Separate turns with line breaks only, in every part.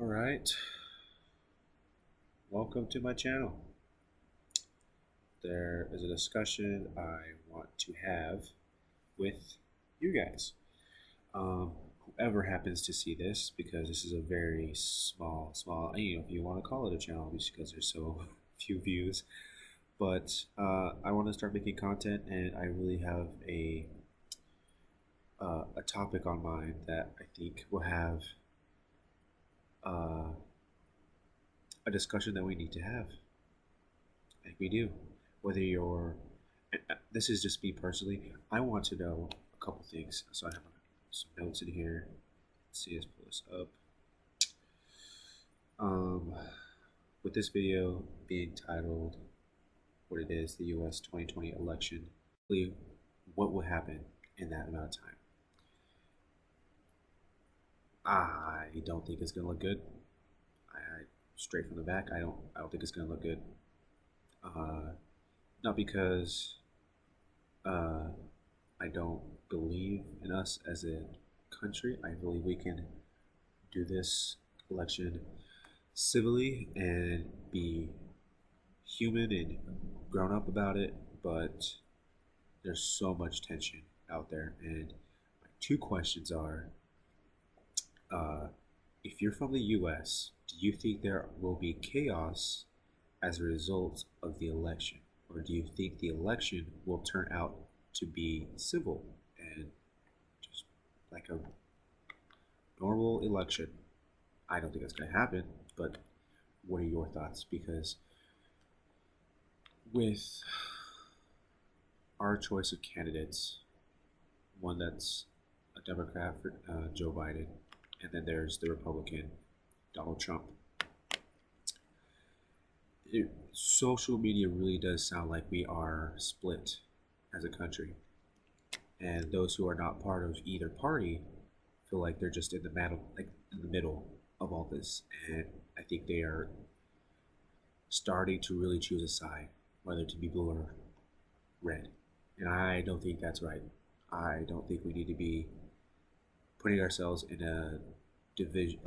Alright, welcome to my channel. There is a discussion I want to have with you guys. Whoever happens to see this, because this is a very small, if you want to call it a channel, just because there's so few views. But I want to start making content, and I really have a topic on mind that I think will have uh, a discussion that we need to have. Like we do. Whether you're, this is just me personally, I want to know a couple things. So I have some notes in here. Let's see, let's pull this up. Um, with this video being titled, what it is, the US 2020 election, what will happen in that amount of time? I don't think it's gonna look good. Straight from the back, I don't think it's gonna look good. Not because I don't believe in us as a country. I believe we can do this election civilly and be human and grown up about it, but there's so much tension out there. And my two questions are if you're from the US, do you think there will be chaos as a result of the election? Or do you think the election will turn out to be civil and just like a normal election? I don't think that's going to happen, but what are your thoughts? Because with our choice of candidates, one that's a Democrat for Joe Biden, and then there's the Republican Donald Trump. Social media really does sound like we are split as a country, and those who are not part of either party feel like they're just in the middle of all this, and I think they are starting to really choose a side, whether to be blue or red, and I don't think that's right. I don't think we need to be putting ourselves in a division,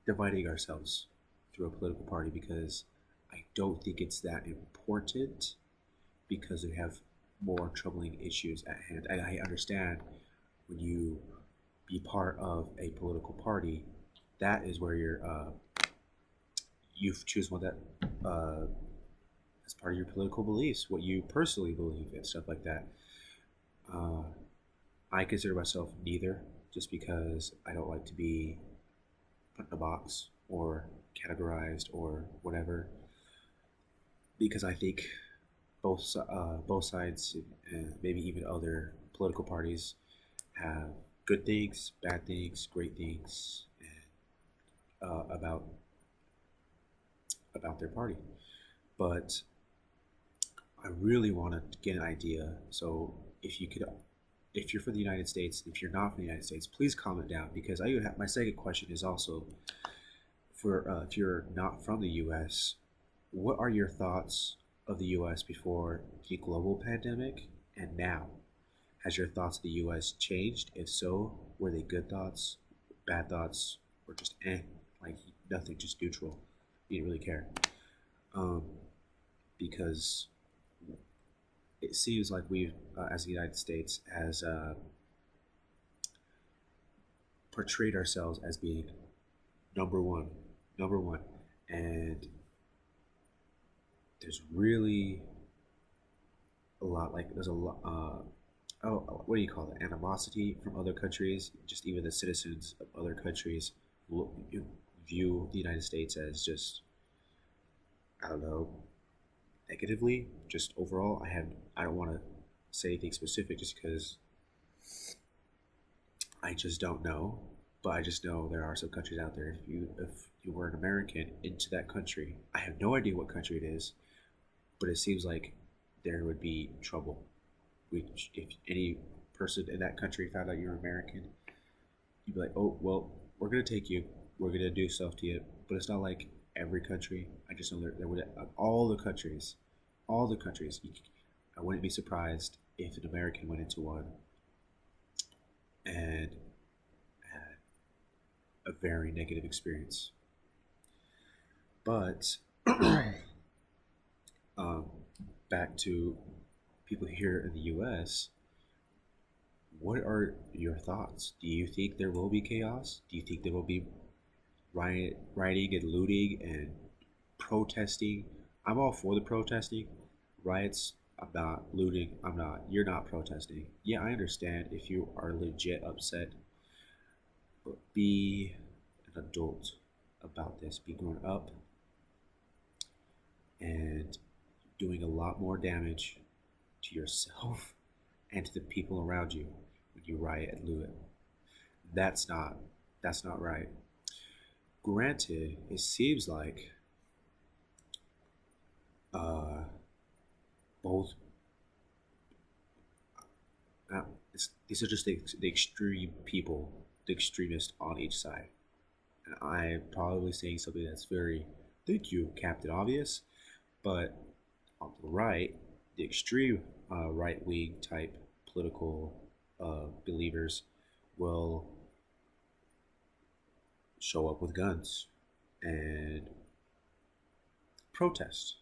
dividing ourselves through a political party, because I don't think it's that important, because we have more troubling issues at hand. And I understand when you be part of a political party, that is where you choose one that as part of your political beliefs, what you personally believe and stuff like that. I consider myself neither, just because I don't like to be put in a box or categorized or whatever, because I think both sides, maybe even other political parties, have good things, bad things, great things, and, about their party. But I really want to get an idea. So if you're from the United States, if you're not from the United States, please comment down, because my second question is also for if you're not from the U.S., what are your thoughts of the U.S. before the global pandemic and now? Has your thoughts of the U.S. changed? If so, were they good thoughts, bad thoughts, or just like nothing, just neutral? You didn't really care, because it seems like we've, as the United States, has portrayed ourselves as being number one, and there's really a lot, like there's a lot, what do you call it, animosity from other countries. Just even the citizens of other countries view the United States as just, I don't know, negatively, just overall. I don't want to say anything specific, just because I just don't know, but I just know there are some countries out there. If you were an American into that country, I have no idea what country it is, but it seems like there would be trouble. Which, if any person in that country found out you're American, you'd be like, oh well, we're gonna take you, we're gonna do stuff to you. But it's not like every country. I just know there would, all the countries. I wouldn't be surprised if an American went into one and had a very negative experience. But um, back to people here in the U.S., what are your thoughts? Do you think there will be chaos? Do you think there will be rioting and looting and protesting? I'm all for the protesting. Riots, I'm not. Looting, I'm not. You're not protesting. Yeah, I understand if you are legit upset, but be an adult about this. Be grown up and doing a lot more damage to yourself and to the people around you when you riot and loot. That's not that's not right. Granted, it seems like uh, both these are just the extreme people, the extremists on each side. And I'm probably saying something that's very, thank you, Captain Obvious, but on the right, the extreme right wing type political believers will show up with guns and protest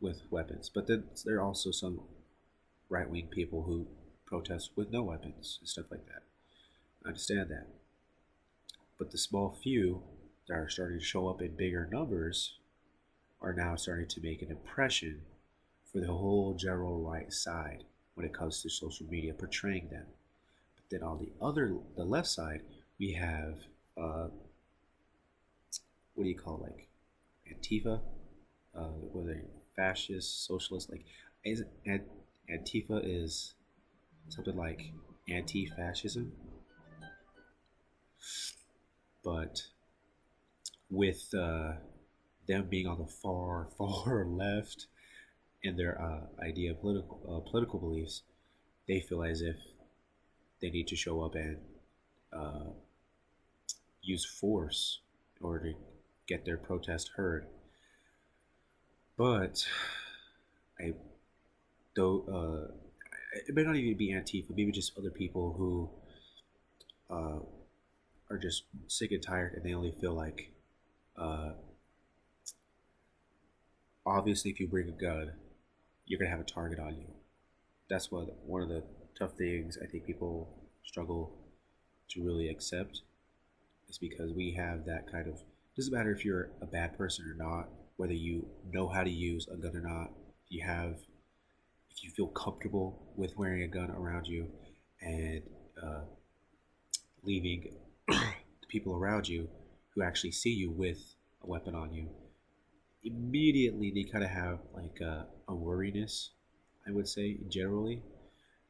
with weapons. But then there are also some right wing people who protest with no weapons and stuff like that. I understand that. But the small few that are starting to show up in bigger numbers are now starting to make an impression for the whole general right side when it comes to social media portraying them. But then on the left side, we have what do you call it, like Antifa, whether fascist, socialist, like is Antifa is something like anti-fascism, but with them being on the far left in their idea of political beliefs, they feel as if they need to show up and uh, use force in order to get their protest heard. But I though it may not even be Antifa, maybe just other people who uh, are just sick and tired, and they only feel like uh, obviously if you bring a gun, you're gonna have a target on you. That's one of the tough things I think people struggle to really accept is because we have that kind of doesn't matter if you're a bad person or not, whether you know how to use a gun or not, you have if you feel comfortable with wearing a gun around you and uh, leaving the people around you who actually see you with a weapon on you, immediately they kind of have like a worriness, I would say, generally,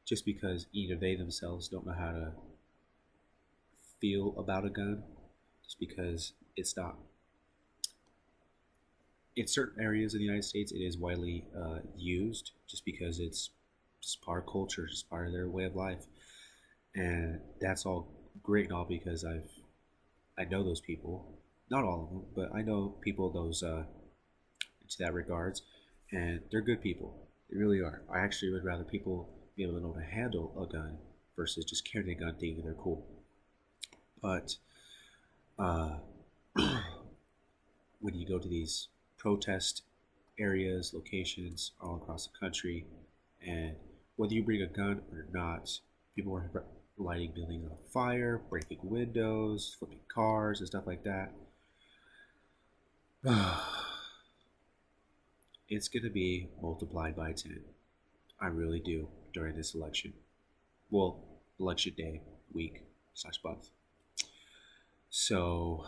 just because either they themselves don't know how to feel about a gun, just because it's not. In certain areas of the United States, it is widely used just because it's just part of culture, just part of their way of life, and that's all great and all because I know those people, not all of them, but I know people those to that regards, and they're good people. They really are. I actually would rather people be able to know how to handle a gun versus just carrying a gun thinking they're cool. But uh, when you go to these protest areas, locations all across the country, and whether you bring a gun or not, people are lighting buildings on fire, breaking windows, flipping cars, and stuff like that. It's going to be multiplied by 10. I really do during this election. Well, election day, week, slash month. So,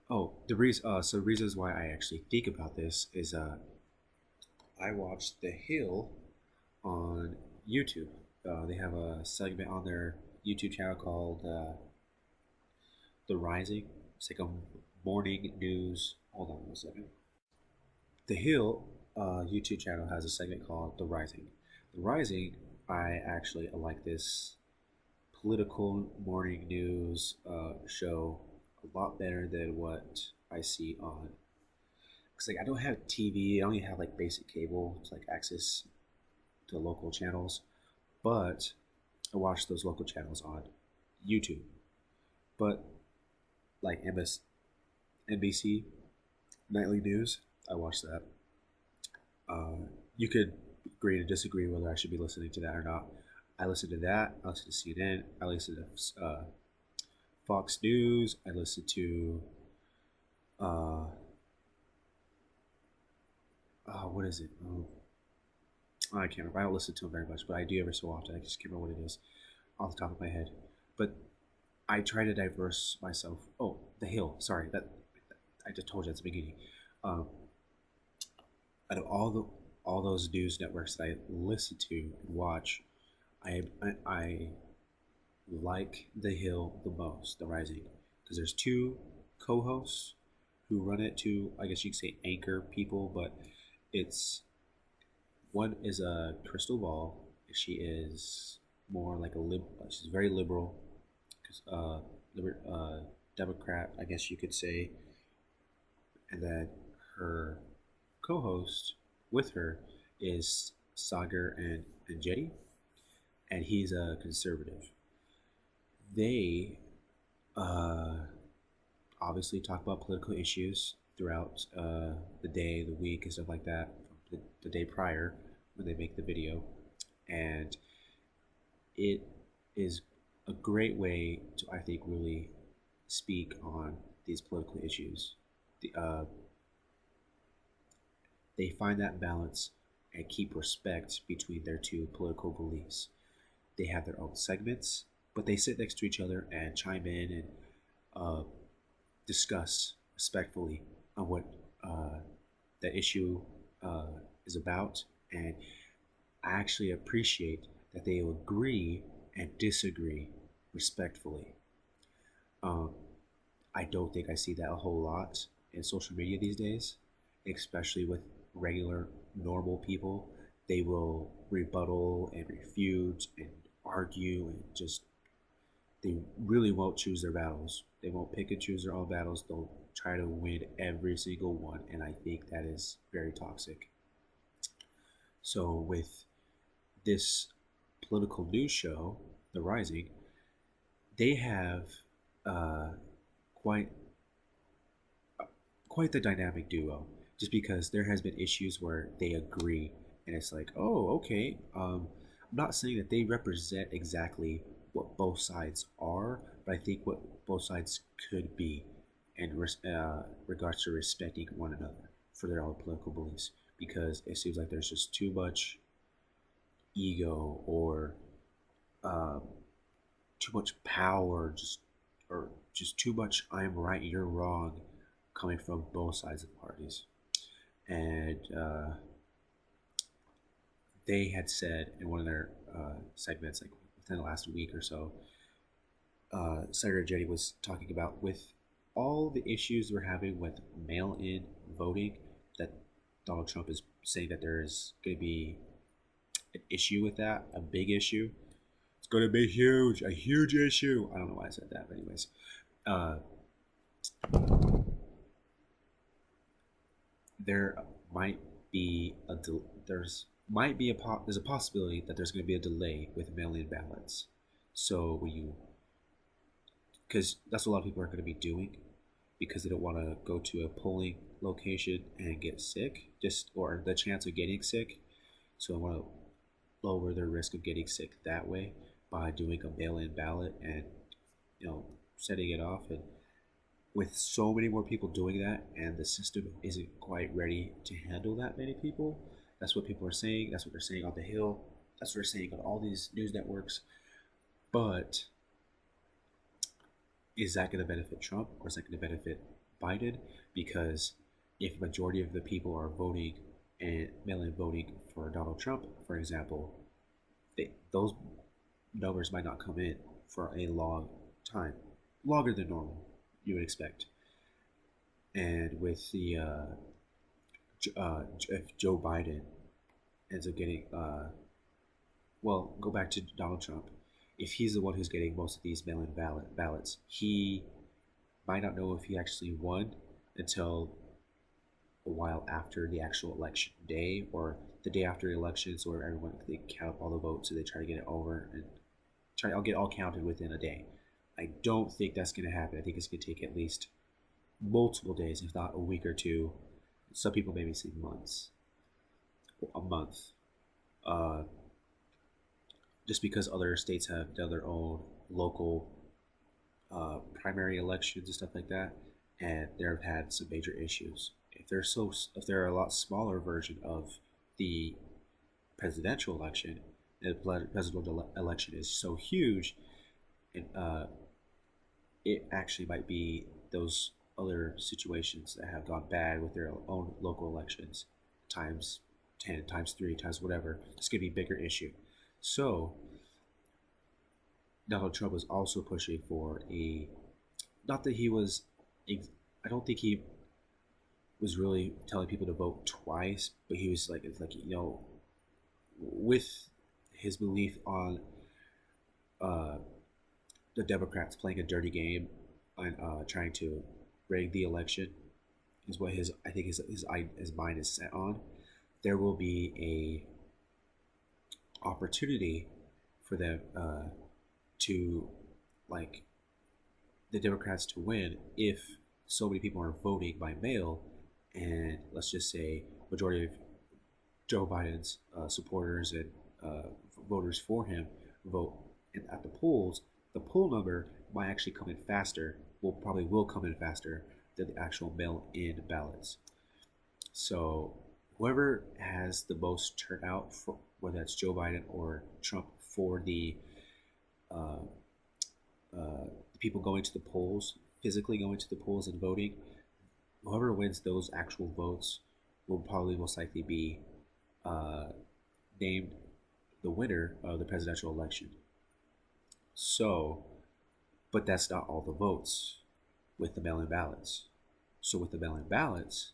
the reasons why I actually think about this is I watched The Hill on YouTube. They have a segment on their YouTube channel called The Rising. It's like a morning news. Hold on one second. The Hill YouTube channel has a segment called The Rising. The Rising, I actually like this political morning news show a lot better than what I see on. Cause like I don't have TV, I only have like basic cable to like access to local channels, but I watch those local channels on YouTube. But like NBC nightly news. I watch that. You could agree to disagree whether I should be listening to that or not. I listen to that. I listen to CNN. I listen to Fox News. I listen to uh, what is it? I can't remember. I don't listen to them very much, but I do every so often. I just can't remember what it is off the top of my head. But I try to diverse myself. Oh, The Hill. Sorry, that I just told you at the beginning. Um, Out of all those news networks that I listen to and watch, I like The Hill the most, The Rising, because there's two co-hosts who run it. Two, I guess you could say anchor people, but it's one is a Crystal Ball. She is more like a she's very liberal, Democrat, I guess you could say, and then her co-host with her is Sagar and Jetty, and he's a conservative. They uh, obviously talk about political issues throughout the day, the week, and stuff like that. The day prior when they make the video, and it is a great way to, I think, really speak on these political issues. The, they find that balance and keep respect between their two political beliefs. They have their own segments, but they sit next to each other and chime in and uh, discuss respectfully on what the issue uh, is about. And I actually appreciate that they agree and disagree respectfully. Um, I don't think I see that a whole lot in social media these days, especially with regular, normal people. They will rebuttal and refute and argue and just, they really won't choose their battles. They won't pick and choose their own battles. They'll try to win every single one, and I think that is very toxic. So, with this political news show, The Rising, they have uh, quite quite the dynamic duo. Just because there has been issues where they agree, and it's like, oh, okay. I'm not saying that they represent exactly what both sides are, but I think what both sides could be, in regards to respecting one another for their own political beliefs. Because it seems like there's just too much ego or um, too much power, or just too much "I'm right, you're wrong" coming from both sides of the parties. And they had said in one of their segments, like within the last week or so, Senator Jetty was talking about with all the issues we're having with mail-in voting, that Donald Trump is saying that there is going to be an issue with that, a big issue. It's going to be huge, a huge issue. I don't know why I said that, but anyways, uh, there might be there's might be there's a possibility that there's going to be a delay with mail-in ballots. So when you, because that's what a lot of people are going to be doing, because they don't want to go to a polling location and get sick, just or the chance of getting sick. So I want to lower their risk of getting sick that way by doing a mail-in ballot and setting it off. And with so many more people doing that, and the system isn't quite ready to handle that many people. That's what people are saying. That's what they're saying on the Hill. That's what they're saying on all these news networks. But is that going to benefit Trump, or is that going to benefit Biden? Because if a majority of the people are voting and mail-in voting for Donald Trump, for example, those numbers might not come in for a long time, longer than normal, you would expect. And with the if Joe Biden ends up getting well, go back to Donald Trump. If he's the one who's getting most of these mail-in ballots, he might not know if he actually won until a while after the actual election day, or the day after the election, so where everyone, they count up all the votes, so they try to get it over and I'll get all counted within a day. I don't think that's going to happen. I think it's going to take at least multiple days, if not a week or two. Some people maybe say months, a month, uh, just because other states have done their own local primary elections and stuff like that, and they've had some major issues. If they're a lot smaller version of the presidential election, and the presidential election is so huge, and it actually might be those other situations that have gone bad with their own local elections times 10 times 3 times whatever. It's going to be a bigger issue. So Donald Trump was also pushing for a, not that he was, I don't think he was really telling people to vote twice, but he was like, it's like, with his belief on uh, the Democrats playing a dirty game and trying to rig the election is what his mind is set on. There will be a opportunity for them to, like, the Democrats to win if so many people are voting by mail, and let's just say majority of Joe Biden's supporters and voters for him vote at the polls. The poll number might actually come in faster. Will come in faster than the actual mail-in ballots. So whoever has the most turnout, for whether that's Joe Biden or Trump, for uh, the people going to the polls, physically going to the polls and voting, whoever wins those actual votes will probably most likely be uh, named the winner of the presidential election. So, but that's not all the votes with the mail-in ballots. So with the mail-in ballots,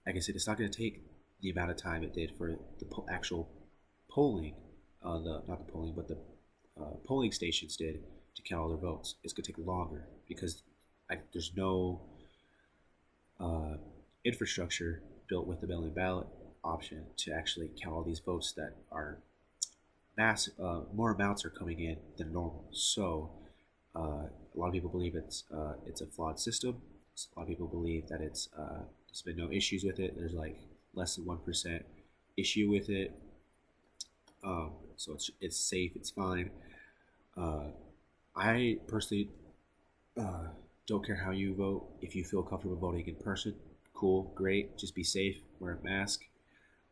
like I said, it's not going to take the amount of time it did for the actual polling, the not the polling, but the polling stations did to count all their votes. It's going to take longer because there's no infrastructure built with the mail-in ballot option to actually count all these votes that are more amounts are coming in than normal. So a lot of people believe it's a flawed system. A lot of people believe that there's been no issues with it. There's like less than 1% issue with it. So it's safe. It's fine. I personally don't care how you vote. If you feel comfortable voting in person, cool, great. Just be safe. Wear a mask.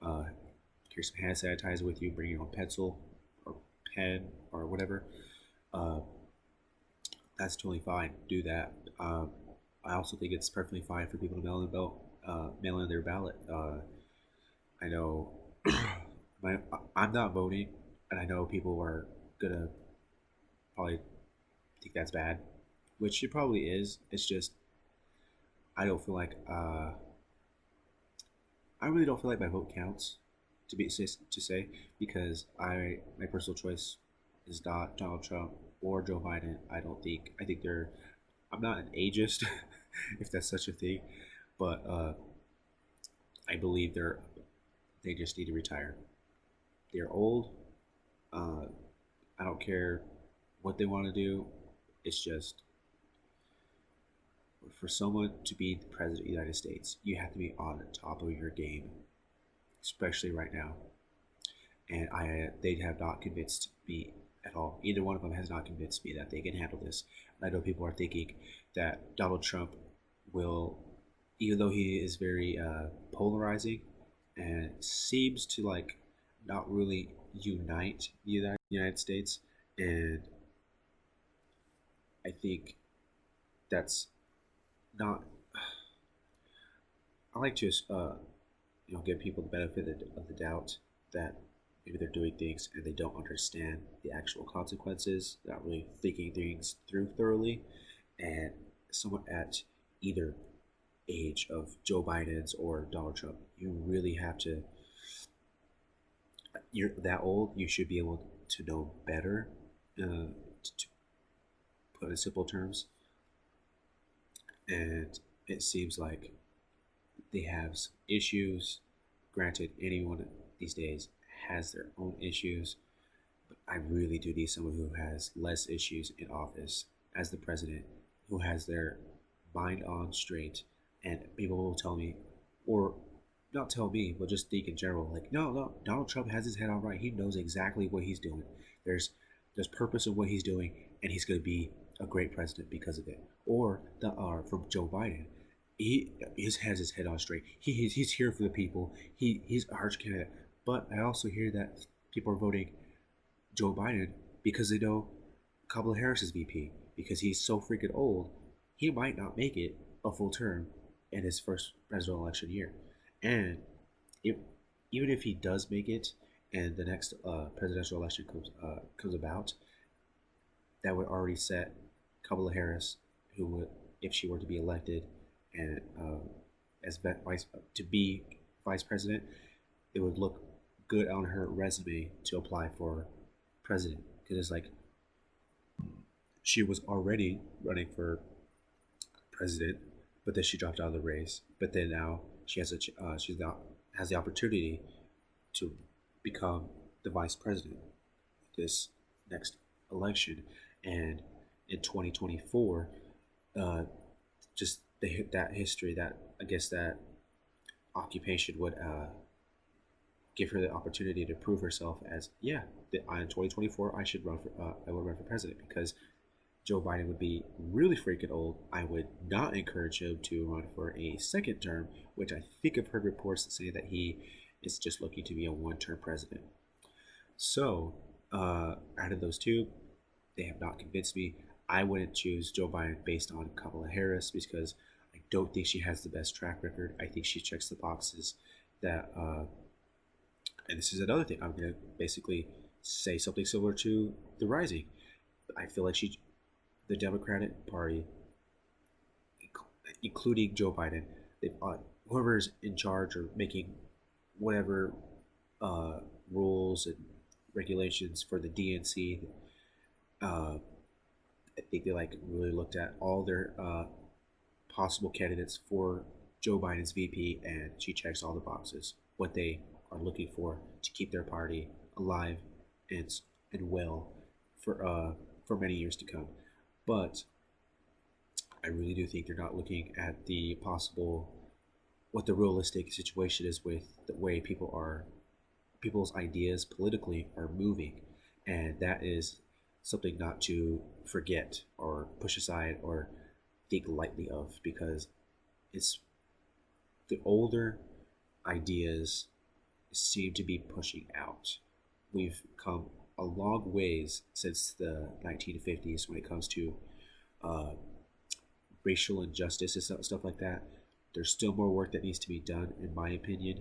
Carry some hand sanitizer with you. Bring your own pencil or pen or whatever. Uh, that's totally fine. Do that. I also think it's perfectly fine for people to mail in their ballot. I know I'm not voting, and I know people are gonna probably think that's bad, which it probably is. It's just I don't feel like I really don't feel like my vote counts to say, because my personal choice is not Donald Trump or Joe Biden. I think they're, I'm not an ageist, if that's such a thing, but I believe they just need to retire. They're old. Uh, I don't care what they want to do. It's just, for someone to be the president of the United States, you have to be on the top of your game, especially right now. And they have not convinced me at all. Either one of them has not convinced me that they can handle this. I know people are thinking that Donald Trump will, even though he is very polarizing and seems to like not really unite the United States, and I think that's not. I like to give people the benefit of the doubt that maybe they're doing things and they don't understand the actual consequences, not really thinking things through thoroughly. And someone at either age of Joe Biden's or Donald Trump, you really have to. You're that old, you should be able to know better. To put in simple terms, and it seems like they have some issues. Granted, anyone these days has their own issues, but I really do need someone who has less issues in office as the president, who has their mind on straight, and people will tell me, or not tell me, but just think in general, like, no, no, Donald Trump has his head on right. He knows exactly what he's doing. There's there's purpose in what he's doing, and he's going to be a great president because of it. Or the from Joe Biden, he has his head on straight. He's here for the people. He's a arch candidate. But I also hear that people are voting Joe Biden because they know Kamala Harris is VP because he's so freaking old. He might not make it a full term in his first presidential election year, and if even if he does make it and the next presidential election comes about, that would already set Kamala Harris, who would, if she were to be elected and as vice to be vice president, it would look good on her resume to apply for president because it's like she was already running for president, but then she dropped out of the race. But then now she has she's now has the opportunity to become the vice president this next election, and in 2024, uh, just that history, that I guess that occupation would give her the opportunity to prove herself as yeah, in 2024 I should run for I will run for president because Joe Biden would be really freaking old. I would not encourage him to run for a second term, which I think I've heard reports that say that he is just looking to be a one-term president. So, out of those two, they have not convinced me. I wouldn't choose Joe Biden based on Kamala Harris because I don't think she has the best track record. I think she checks the boxes that, and this is another thing. I'm going to basically say something similar to the Rising. I feel like the Democratic Party, including Joe Biden, whoever's in charge or making whatever rules and regulations for the DNC, I think they like really looked at all their possible candidates for Joe Biden's VP, and she checks all the boxes. What they are looking to keep their party alive and well for many years to come. But I really do think they're not looking at the possible, what the realistic situation is with the way people's ideas politically are moving, and that is something not to forget or push aside or think lightly of because it's the older ideas seem to be pushing out. We've come a long ways since the 1950s when it comes to uh, racial injustice and stuff like that. There's still more work that needs to be done, in my opinion,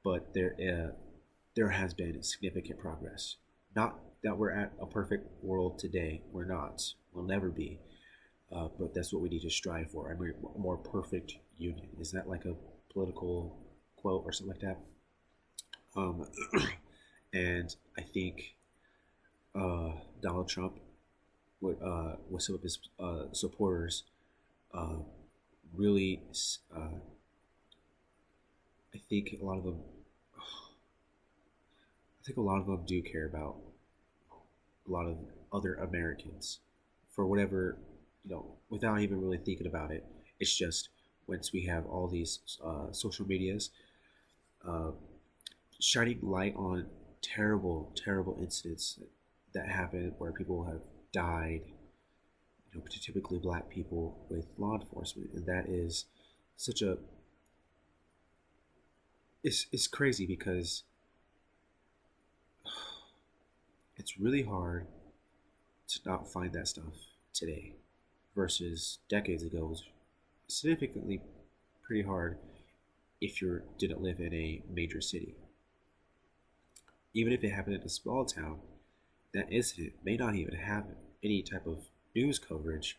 but there has been significant progress. Not that we're at a perfect world today. We're not. We'll never be. But that's what we need to strive for. I mean, a more perfect union. Is that like a political quote or something like that? Um, and I think Donald Trump with some of his supporters uh, really, I think a lot of them, I think a lot of them do care about a lot of other Americans for whatever, without even really thinking about it. It's just once we have all these social medias uh, shining light on terrible, terrible incidents that happen where people have died, typically black people with law enforcement, and that is such a it's crazy because it's really hard to not find that stuff today versus decades ago. It was significantly pretty hard if you didn't live in a major city. Even if it happened in a small town, that incident may not even have any type of news coverage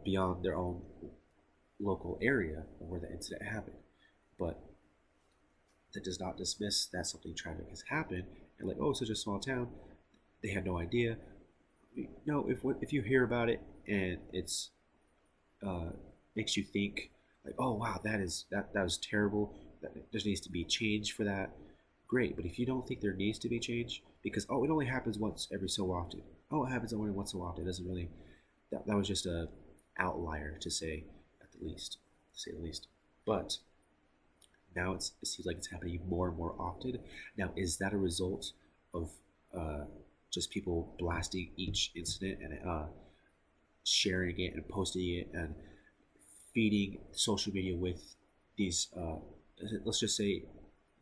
beyond their own local area where the incident happened. But that does not dismiss that something tragic has happened and like, oh, such a small town, they have no idea. No, if you hear about it and it's uh, makes you think like, oh wow, that was terrible. That there needs to be change for that. great. But if you don't think there needs to be change, because it only happens once every so often. Oh, it happens only once so often. It doesn't really. That was just a outlier to say at the least, to say the least. But now it seems like it's happening more and more often. Now, is that a result of uh, just people blasting each incident and sharing it and posting it and feeding social media with these? Let's just say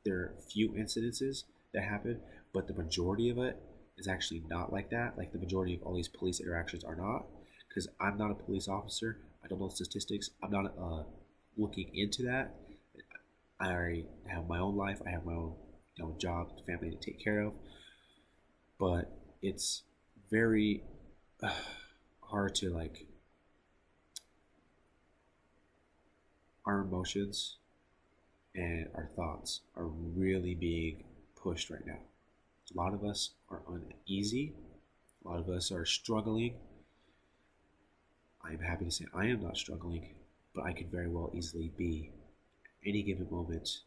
there are few incidences that happen, but the majority of it is actually not like that. Like the majority of all these police interactions are not. Because I'm not a police officer, I don't know statistics. I'm not looking into that. I already have my own life. I have my own job, family to take care of. But it's very uh, hard to like our emotions and our thoughts are really being pushed right now. A lot of us are uneasy. A lot of us are struggling. I am happy to say I am not struggling, but I could very well easily be any given moment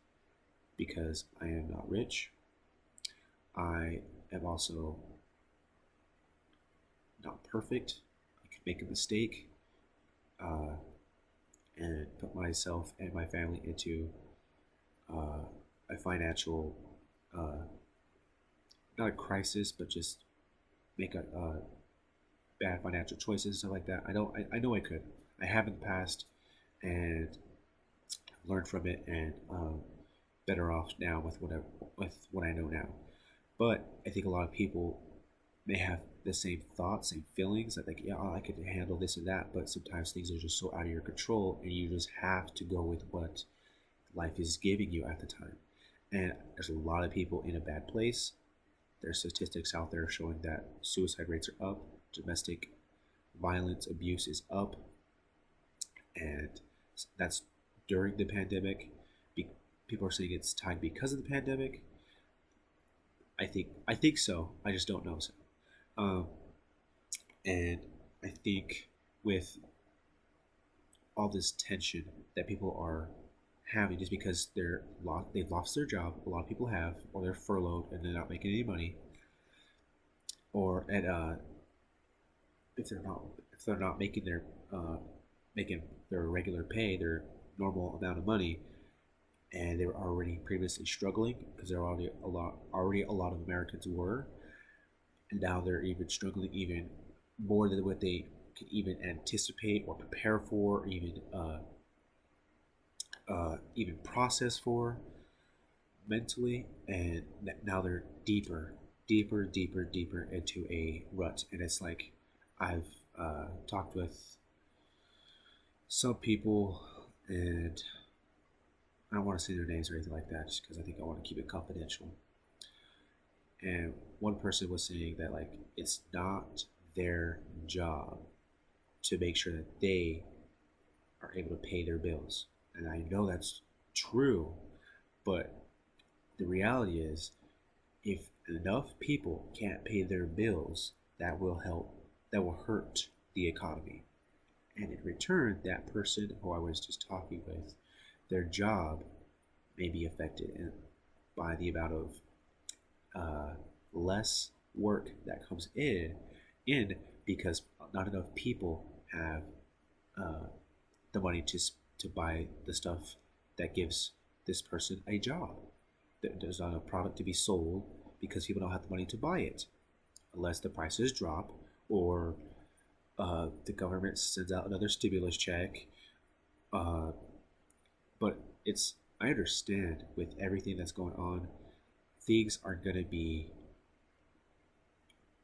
because I am not rich. I am also not perfect. I could make a mistake uh, and put myself and my family into a financial, uh, not a crisis, but just make a bad financial choices and stuff like that. I know I could. I have in the past, and learned from it, and better off now with what I know now. But I think a lot of people may have the same thoughts, same feelings that like, yeah, I could handle this and that, but sometimes things are just so out of your control, and you just have to go with what life is giving you at the time. And there's a lot of people in a bad place. There's statistics out there showing that suicide rates are up, domestic violence abuse is up, and that's during the pandemic. People are saying it's tied because of the pandemic. I think so. I just don't know so. Um, and I think with all this tension that people are having just because they've lost their job, a lot of people have, or they're furloughed and they're not making any money, or and if they're not uh, making their regular pay, their normal amount of money, and they were already previously struggling because there are already a lot of Americans were, and now they're even struggling even more than what they could even anticipate or prepare for, or even process for mentally, and now they're deeper into a rut, and it's like I've talked with some people, and I don't want to say their names or anything like that, just because I think I want to keep it confidential. And one person was saying that like it's not their job to make sure that they are able to pay their bills, and I know that's true, but the reality is, if enough people can't pay their bills, that will hurt the economy. And in return, that person who I was just talking with, their job may be affected by the amount of less work that comes in because not enough people have uh, the money to buy the stuff that gives this person a job. There's not a product to be sold because people don't have the money to buy it, unless the prices drop or the government sends out another stimulus check. Uh, but I understand with everything that's going on, things are gonna be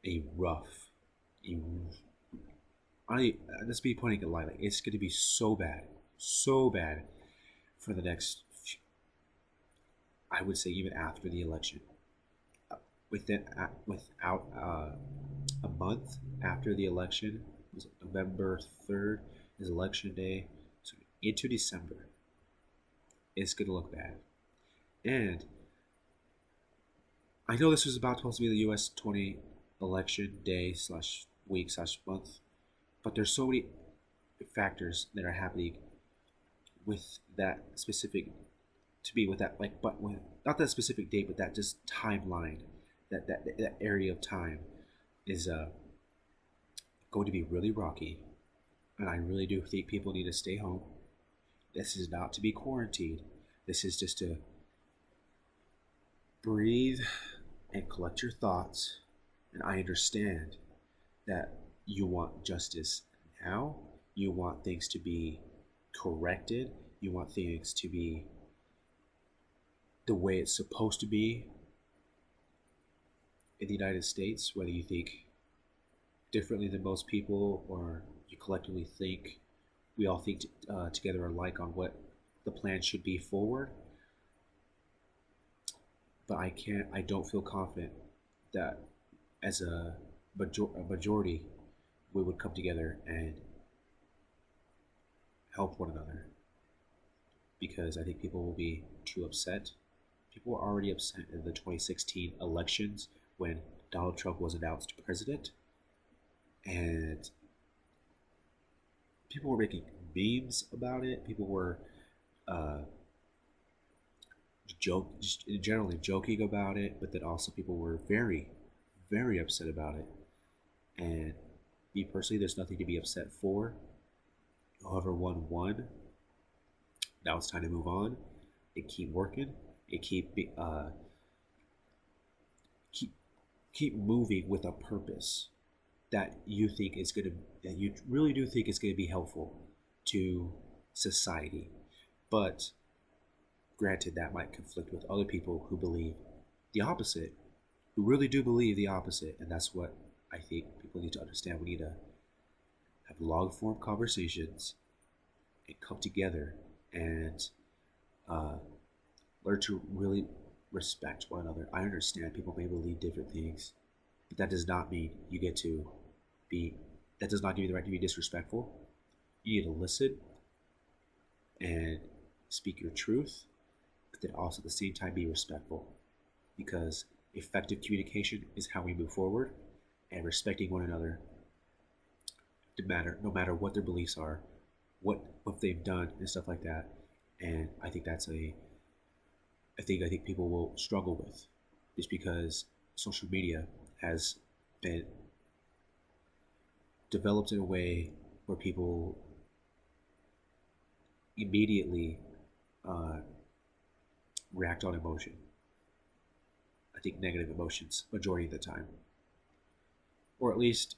a rough, a, let's be putting it lightly. It's gonna be so bad for the next, I would say, even after the election. Without a month after the election, was November 3rd is election day, so into December, it's gonna look bad. And I know this was about supposed to be the U.S. 20 election day slash week slash month, but there's so many factors that are happening with that specific to be with that, like, but with not that specific date, but that just timeline, that area of time is going to be really rocky, and I really do think people need to stay home. This is not to be quarantined. This is just to breathe and collect your thoughts. And I understand that you want justice now. You want things to be corrected. You want things to be the way it's supposed to be in the United States, whether you think differently than most people or you collectively think we all think together alike on what the plan should be forward. But I don't feel confident that as a majority we would come together and help one another, because I think people will be too upset. People were already upset in the 2016 elections when Donald Trump was announced president, and people were making memes about it. People were uh, generally joking about it, but then also people were very, very upset about it. And me personally, there's nothing to be upset for. Whoever won. Now it's time to move on and keep working and keep keep moving with a purpose that you think is gonna that you really do think is gonna be helpful to society. But granted, that might conflict with other people who believe the opposite, who really do believe the opposite, and that's what I think people need to understand. We need to have long form conversations and come together and uh, learn to really respect one another. I understand people may believe different things, but that does not mean you get to be. That does not give you the right to be disrespectful. You need to listen and speak your truth, but then also at the same time be respectful, because effective communication is how we move forward, and respecting one another, no matter what their beliefs are, what they've done and stuff like that. And I think that's a I think people will struggle with, just because social media has been developed in a way where people immediately uh, react on emotion. I think negative emotions majority of the time, or at least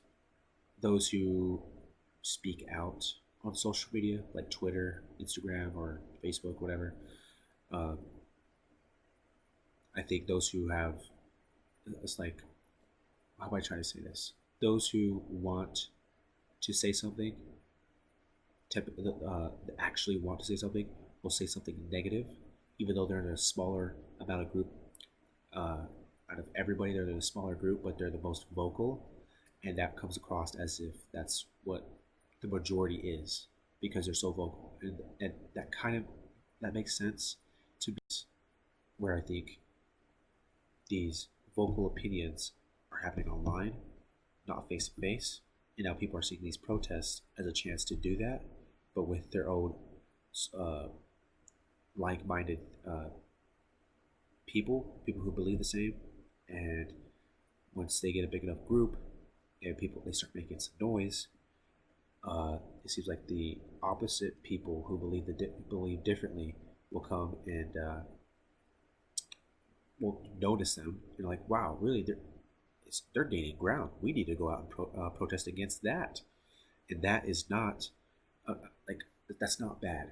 those who speak out on social media like Twitter, Instagram, or Facebook, whatever. Um, I think those who have, it's like, how am I trying to say this? Those who want to say something, actually want to say something, will say something negative, even though they're in a smaller amount of group. Out of everybody, they're in a smaller group, but they're the most vocal, and that comes across as if that's what the majority is, because they're so vocal, and that makes sense to me. Where I think these vocal opinions are happening online, not face to face, and now people are seeing these protests as a chance to do that, but with their own uh, like-minded people who believe the same. And once they get a big enough group and people they start making some noise, it seems like the opposite people who believe differently will come and will notice them. You're like, wow, really? They're gaining ground. We need to go out and protest against that. And that is not like that's not bad.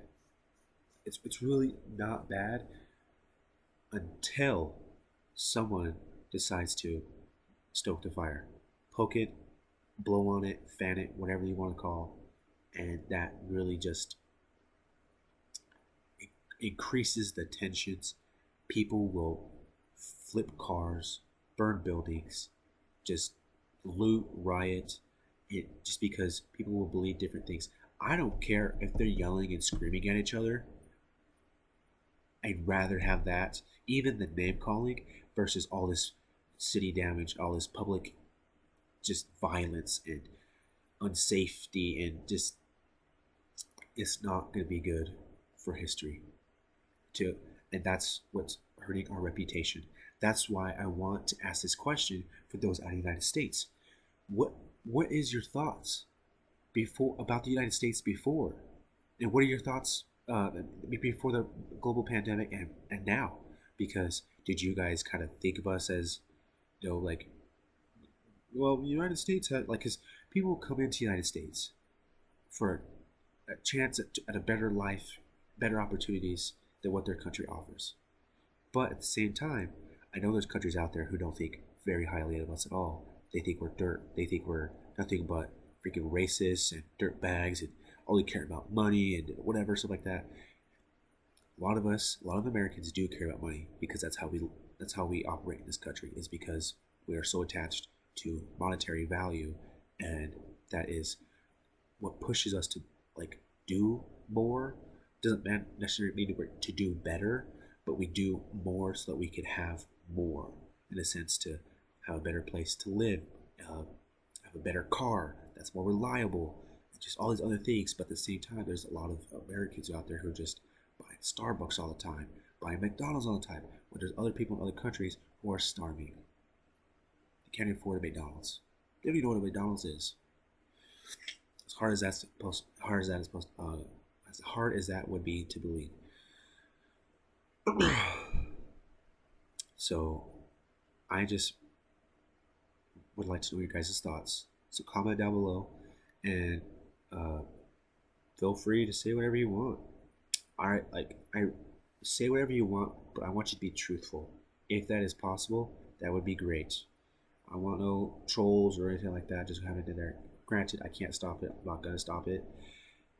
It's really not bad until someone decides to stoke the fire, poke it, blow on it, fan it, whatever you want to call, and that really just increases the tensions. People will flip cars, burn buildings, just loot, riot, just because people will believe different things. I don't care if they're yelling and screaming at each other. I'd rather have that, even the name calling, versus all this city damage, all this public just violence and unsafety, and just it's not going to be good for history. To And that's what's hurting our reputation. That's why I want to ask this question for those out of the United States. What what is your thoughts before about the United States before, and what are your thoughts before the global pandemic and now? Because did you guys kind of think of us as, like, well, the United States had, like, because people come into the United States for a chance at a better life, better opportunities than what their country offers. But at the same time, I know there's countries out there who don't think very highly of us at all. They think we're dirt. They think we're nothing but freaking racists and dirt bags and only care about money and whatever, stuff like that. A lot of Americans do care about money because that's how we operate in this country. Is because we are so attached to monetary value, and that is what pushes us to, like, do more. Doesn't necessarily mean to do better, but we do more so that we can have more, in a sense, to have a better place to live, have a better car that's more reliable, and just all these other things. But at the same time, there's a lot of Americans out there who just buy Starbucks all the time, buy McDonald's all the time, when there's other people in other countries who are starving. They can't afford a McDonald's. They don't even know what a McDonald's is. As hard as that's supposed, hard as that is supposed, as hard as that would be to believe. So, I just would like to know your guys' thoughts. So comment down below, and uh, feel free to say whatever you want. I say whatever you want, but I want you to be truthful. If that is possible, that would be great. I want no trolls or anything like that. Just have it in there. Granted, I can't stop it. I'm not gonna stop it.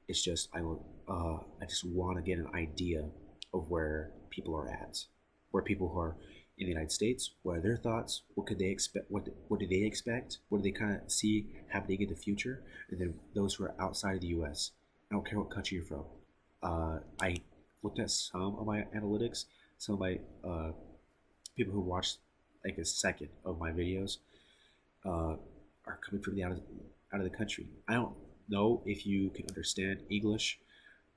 It's just I just want to get an idea of where people are at, where people who are in the United States, what are their thoughts, what could they expect, what do they expect, what do they kind of see happening in the future, and then those who are outside of the U.S. I don't care what country you're from. I looked at some of my analytics, some of my people who watched like a second of my videos are coming from the out of the country. I don't know if you can understand English,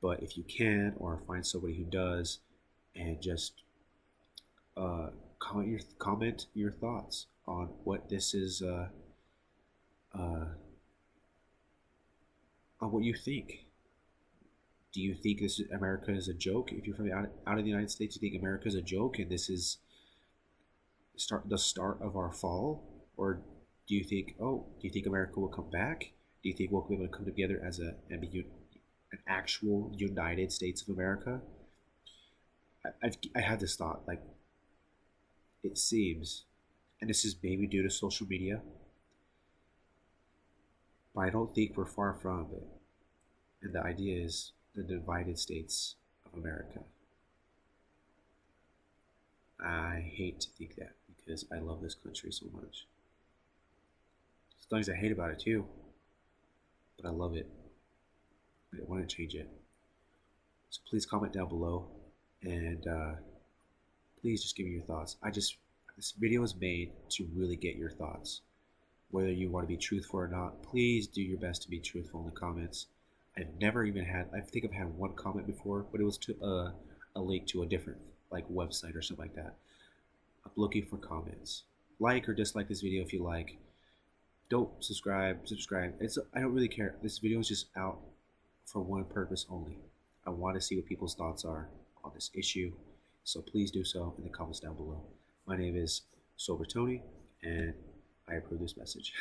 but if you can, or find somebody who does, and just comment your thoughts on what this is, on what you think. Do you think this America is a joke? If you're from out of the United States, you think America is a joke, and this is the start of our fall, or do you think America will come back? Do you think we'll be able to come together as an actual United States of America? I had this thought, like, it seems, and this is maybe due to social media, but I don't think we're far from it. And the idea is the divided states of America. I hate to think that because I love this country so much. There's things I hate about it too, but I love it. I don't want to change it. So please comment down below, and please just give me your thoughts. This video is made to really get your thoughts. Whether you want to be truthful or not, please do your best to be truthful in the comments. I think I've had one comment before, but it was to a link to a different, like, website or something like that. I'm looking for comments. Like or dislike this video if you like. Don't subscribe. I don't really care. This video is just out for one purpose only. I want to see what people's thoughts are on this issue. So please do so in the comments down below. My name is Sober Tony, and I approve this message.